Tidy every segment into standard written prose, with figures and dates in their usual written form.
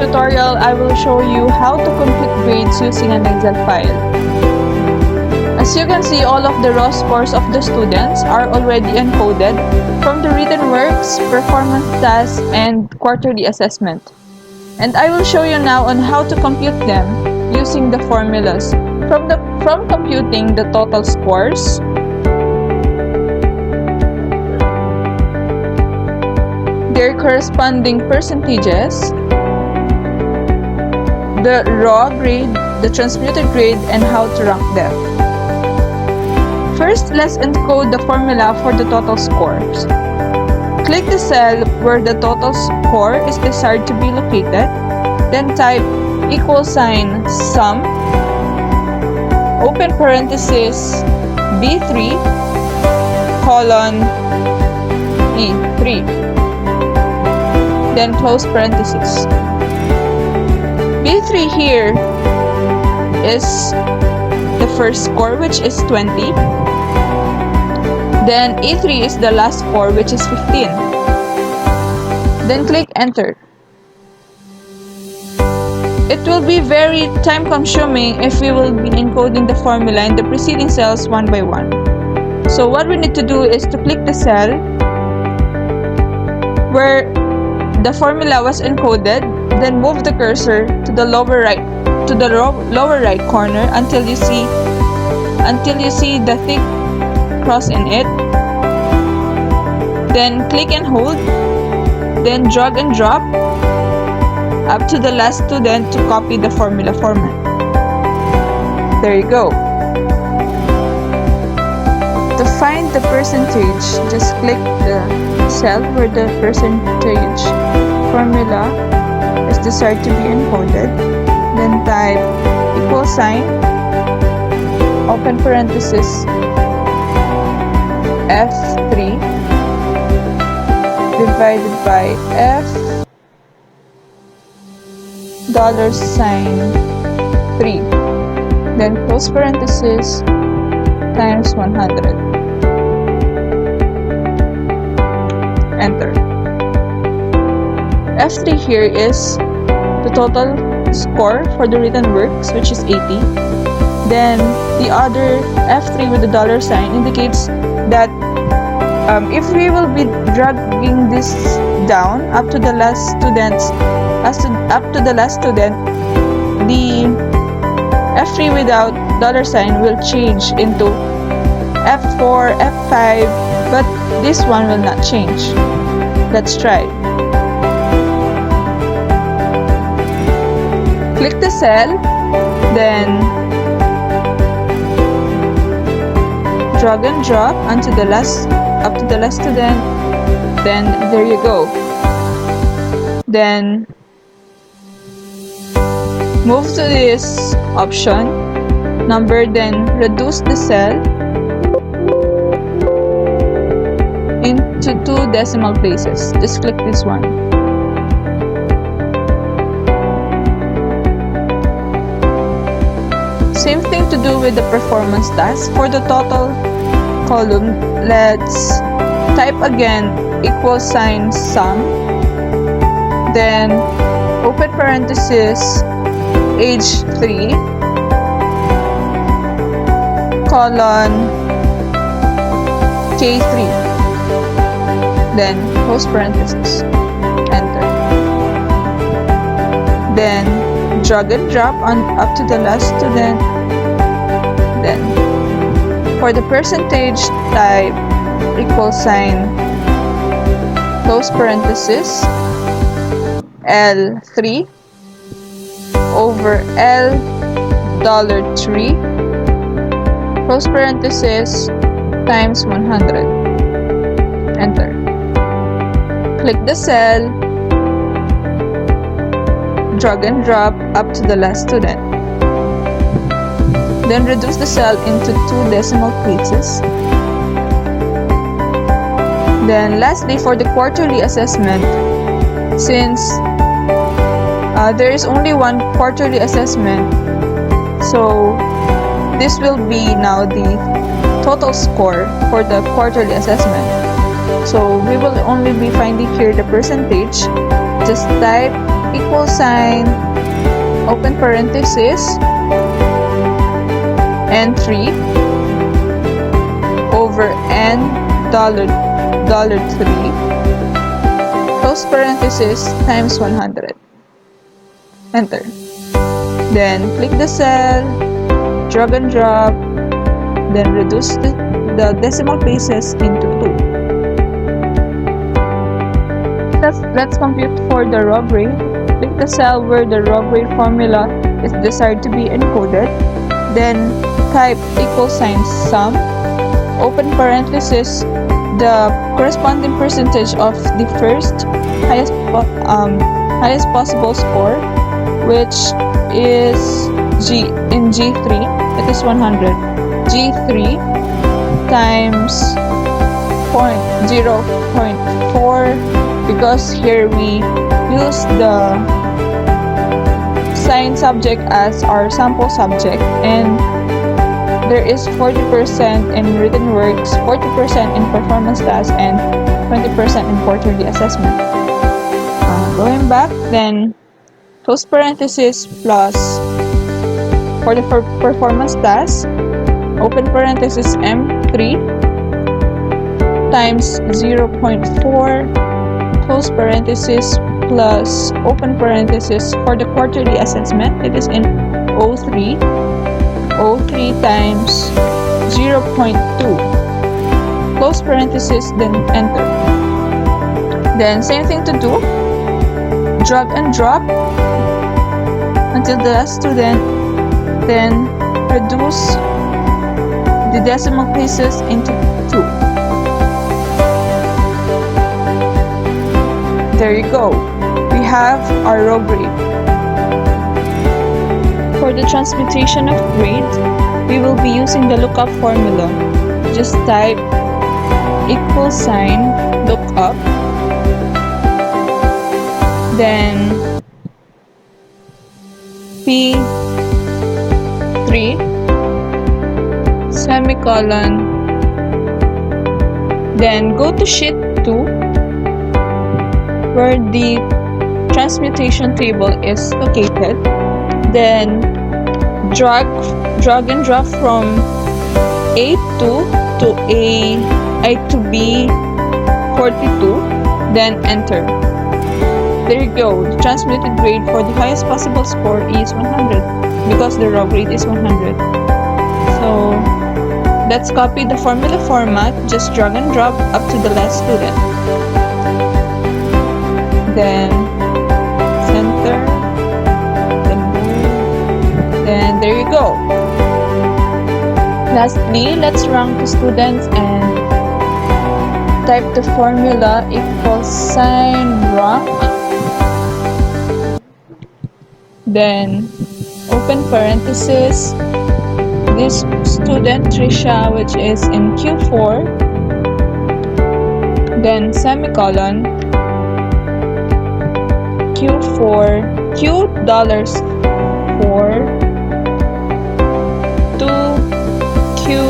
tutorial, I will show you how to compute grades using an Excel file. As you can see, all of the raw scores of the students are already encoded from the written works, performance tasks, and quarterly assessment. And I will show you now on how to compute them using the formulas. From computing the total scores, their corresponding percentages, the raw grade, the transmuted grade, and how to rank them. First, let's encode the formula for the total scores. Click the cell where the total score is desired to be located, then type =sum, open parenthesis, B3, colon, E3, then close parenthesis. B3 here is the first score, which is 20. Then E3 is the last score, which is 15. Then click enter. It will be very time consuming if we will be encoding the formula in the preceding cells one by one. So what we need to do is to click the cell where the formula was encoded, then move the cursor to the lower right corner until you see the thick cross in it. Then click and hold, then drag and drop up to the last student to copy the formula format. There you go. To find the percentage, just click the cell where the percentage formula is desired to be encoded, then type =, open parenthesis, F3 divided by F $3, then close parenthesis, times 100. Enter. F3 here is the total score for the written works, which is 80. Then the other F3 with the $sign indicates that if we will be dragging this down up to the last student, the F3 without $sign will change into F4, F5, but this one will not change. Let's try. Click the cell, then drag and drop up to the last student, then there you go. Then move to this option, number, then reduce the cell into 2 decimal places. Just click this one. Same thing to do with the performance task. For the total column, let's type again =sum, then open parenthesis, age 3, colon, K3, then close parenthesis, enter. Then drag and drop up to the last student. Then for the percentage, type =, close parenthesis, L3 over $3, close parenthesis, times 100. Enter. Click the cell, drag and drop up to the last student. Then reduce the cell into 2 decimal places. Then lastly, for the quarterly assessment, since there is only one quarterly assessment, so this will be now the total score for the quarterly assessment. So we will only be finding here the percentage. Just type equal sign, open parenthesis, N3 over N $3, close parenthesis, times 100. Enter. Then click the cell, drag and drop, then reduce the decimal places into 2. Let's compute for the raw grade. Click the cell where the raw grade formula is desired to be encoded. Then type equal sign sum, open parenthesis, the corresponding percentage of the first highest possible score, which is in G3, it is 100. G3 times 0.4, because here we use the sign subject as our sample subject, and there is 40% in written works, 40% in performance tasks, and 20% in quarterly assessment. Going back, then close parenthesis plus for the performance task, open parenthesis M3 times 0.4, close parenthesis plus open parenthesis for the quarterly assessment, it is in O3 times 0.2, close parenthesis, then enter. Then same thing to do, drag and drop until the last student, then reduce the decimal places into 2. There you go, we have our raw grade. For the transmutation of grades, we will be using the lookup formula. Just type equal sign lookup, then P3 semicolon, then go to sheet 2 where the transmutation table is located. Then drag and drop from A2 to B42, then enter. There you go, the transmuted grade for the highest possible score is 100 because the raw grade is 100. So let's copy the formula format, just drag and drop up to the last student. Then center, and there you go. Lastly, let's rank the students and type the formula equal sign rank, then open parenthesis, this student Trisha, which is in Q4, then semicolon, Q4, Q dollars 4 to Q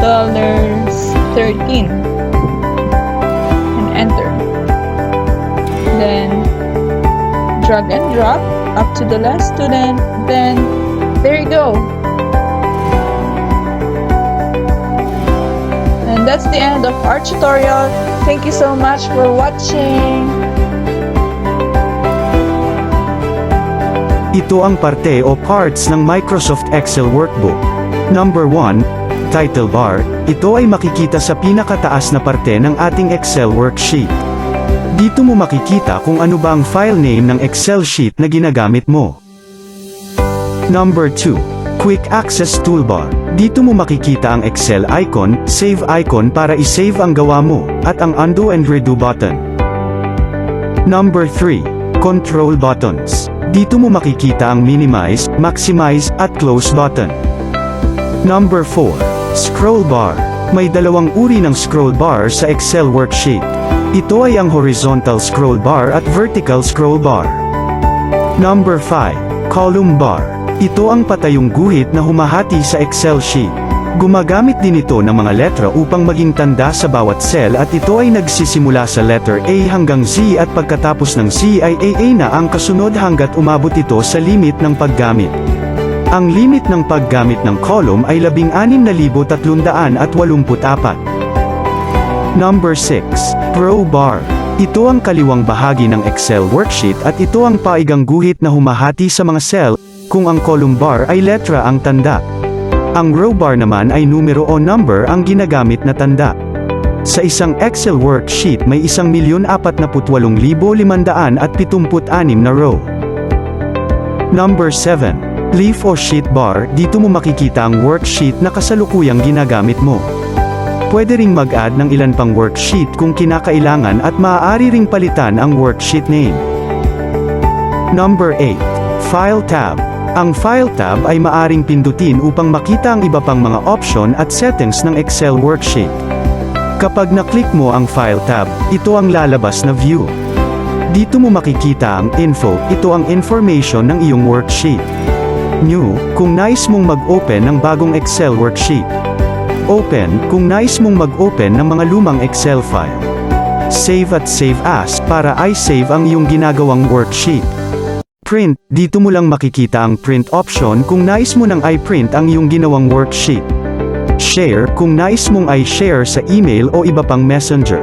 dollars 13, and enter. Then drag and drop up to the last student, then there you go. And that's the end of our tutorial. Thank you so much for watching. Ito ang parte o parts ng Microsoft Excel Workbook. Number 1, Title Bar. Ito ay makikita sa pinakataas na parte ng ating Excel worksheet. Dito mo makikita kung ano ba ang file name ng Excel sheet na ginagamit mo. Number 2, Quick Access Toolbar. Dito mo makikita ang Excel icon, Save icon para isave ang gawa mo, at ang Undo and Redo button. Number 3, Control Buttons. Dito mo makikita ang Minimize, Maximize, at Close button. Number 4, Scroll Bar. May dalawang uri ng scroll bar sa Excel worksheet. Ito ay ang horizontal scroll bar at vertical scroll bar. Number 5, Column Bar. Ito ang patayong guhit na humahati sa Excel sheet. Gumagamit din ito ng mga letra upang maging tanda sa bawat cell at ito ay nagsisimula sa letter A hanggang Z at pagkatapos ng Z ay AA na ang kasunod hanggat umabot ito sa limit ng paggamit. Ang limit ng paggamit ng column ay 16,384. Number 6. Row bar. Ito ang kaliwang bahagi ng Excel worksheet at ito ang paigang guhit na humahati sa mga cell, kung ang column bar ay letra ang tanda. Ang row bar naman ay numero o number ang ginagamit na tanda. Sa isang Excel worksheet may 1,048,576 na row. Number 7. Leaf o sheet bar. Dito mo makikita ang worksheet na kasalukuyang ginagamit mo. Pwede ring mag-add ng ilan pang worksheet kung kinakailangan at maaari ring palitan ang worksheet name. Number 8. File tab. Ang File tab ay maaring pindutin upang makita ang iba pang mga option at settings ng Excel worksheet. Kapag na-click mo ang File tab, ito ang lalabas na view. Dito mo makikita ang info, ito ang information ng iyong worksheet. New, kung nais mong mag-open ng bagong Excel worksheet. Open, kung nais mong mag-open ng mga lumang Excel file. Save at Save As, para i-save ang iyong ginagawang worksheet. Print, dito mo lang makikita ang print option kung nais mo nang i-print ang iyong ginawang worksheet. Share, kung nais mong i-share sa email o iba pang messenger.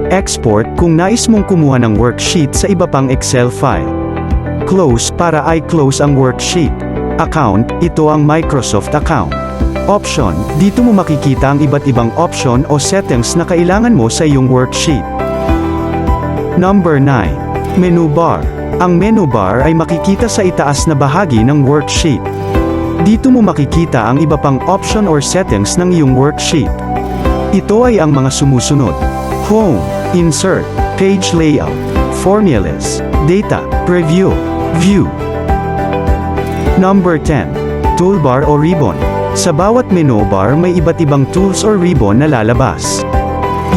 Export, kung nais mong kumuha ng worksheet sa iba pang Excel file. Close, para i-close ang worksheet. Account, ito ang Microsoft account. Option, dito mo makikita ang iba't ibang option o settings na kailangan mo sa iyong worksheet. Number 9. Menu bar. Ang menu bar ay makikita sa itaas na bahagi ng worksheet. Dito mo makikita ang iba pang option or settings ng iyong worksheet. Ito ay ang mga sumusunod: Home, Insert, Page Layout, Formulas, Data, Preview, View. Number 10. Toolbar o ribbon. Sa bawat menu bar may iba't ibang tools or ribbon na lalabas.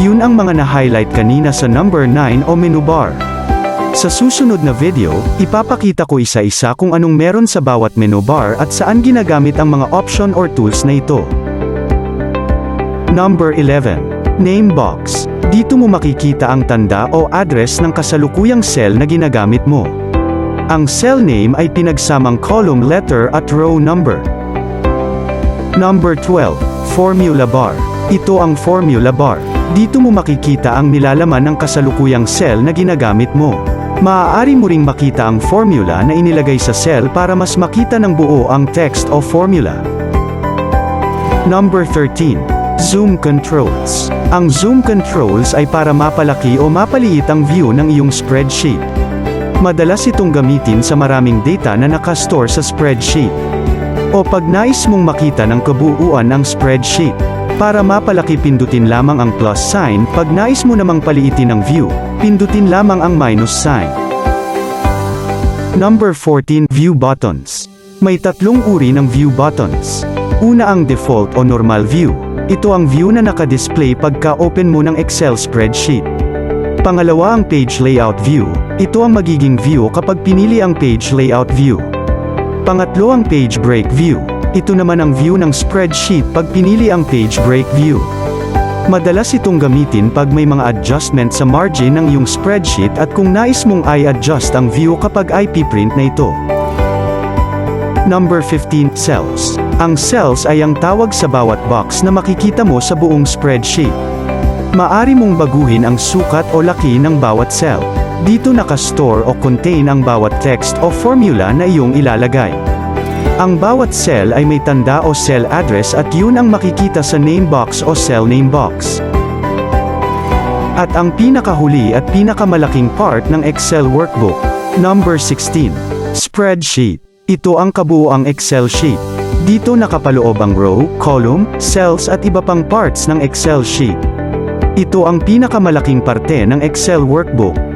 Yun ang mga na-highlight kanina sa number 9 o menu bar. Sa susunod na video, ipapakita ko isa-isa kung anong meron sa bawat menu bar at saan ginagamit ang mga option or tools na ito. Number 11. Name box. Dito mo makikita ang tanda o address ng kasalukuyang cell na ginagamit mo. Ang cell name ay pinagsamang column letter at row number. Number 12. Formula bar. Ito ang formula bar. Dito mo makikita ang nilalaman ng kasalukuyang cell na ginagamit mo. Maaari mo ring makita ang formula na inilagay sa cell para mas makita ng buo ang text o formula. Number 13. Zoom controls. Ang zoom controls ay para mapalaki o mapaliit ang view ng iyong spreadsheet. Madalas itong gamitin sa maraming data na nakastore sa spreadsheet. O pag nais mong makita ng kabuuan ng spreadsheet. Para mapalaki, pindutin lamang ang plus sign. Pag nais mo namang paliitin ang view, pindutin lamang ang minus sign. Number 14. View buttons. May tatlong uri ng view buttons. Una ang default o normal view. Ito ang view na naka-display pagka-open mo ng Excel spreadsheet. Pangalawa ang page layout view. Ito ang magiging view kapag pinili ang page layout view. Pangatlo ang page break view. Ito naman ang view ng spreadsheet pag pinili ang page break view. Madalas itong gamitin pag may mga adjustment sa margin ng iyong spreadsheet at kung nais mong i-adjust ang view kapag ipiprint na ito. Number 15. Cells. Ang cells ay ang tawag sa bawat box na makikita mo sa buong spreadsheet. Maari mong baguhin ang sukat o laki ng bawat cell. Dito nakastore o contain ang bawat text o formula na iyong ilalagay. Ang bawat cell ay may tanda o cell address at yun ang makikita sa name box o cell name box. At ang pinakahuli at pinakamalaking part ng Excel workbook. Number 16. Spreadsheet. Ito ang kabuuang Excel sheet. Dito nakapaloob ang row, column, cells at iba pang parts ng Excel sheet. Ito ang pinakamalaking parte ng Excel workbook.